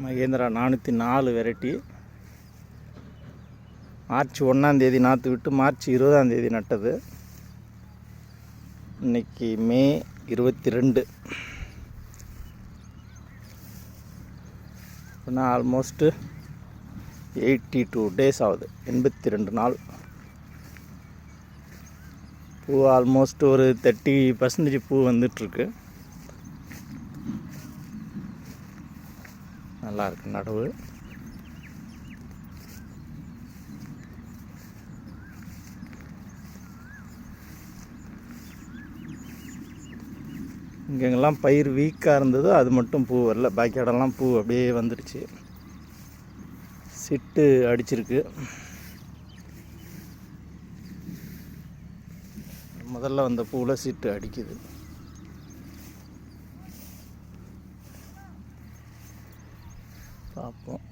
Mahindra 404 variety. March 1 நாற்று விட்டு March 20 நட்டது. இன்றைக்கி மே 22. அப்படின்னா ஆல்மோஸ்ட்டு 82 டேஸ் ஆகுது. 82 நாள். பூ ஆல்மோஸ்ட் ஒரு 30% பூ வந்துட்டுருக்கு. நல்லாயிருக்கு நடவு. இங்கெங்கெல்லாம் பயிர் வீக்காக இருந்ததோ அது மட்டும் பூ வரல. பாக்கி இடம்லாம் பூ அப்படியே வந்துடுச்சு. சிட்டு அடிச்சிருக்கு. முதல்ல வந்த பூவில் சிட்டு அடிக்குது. பார்ப்போம்.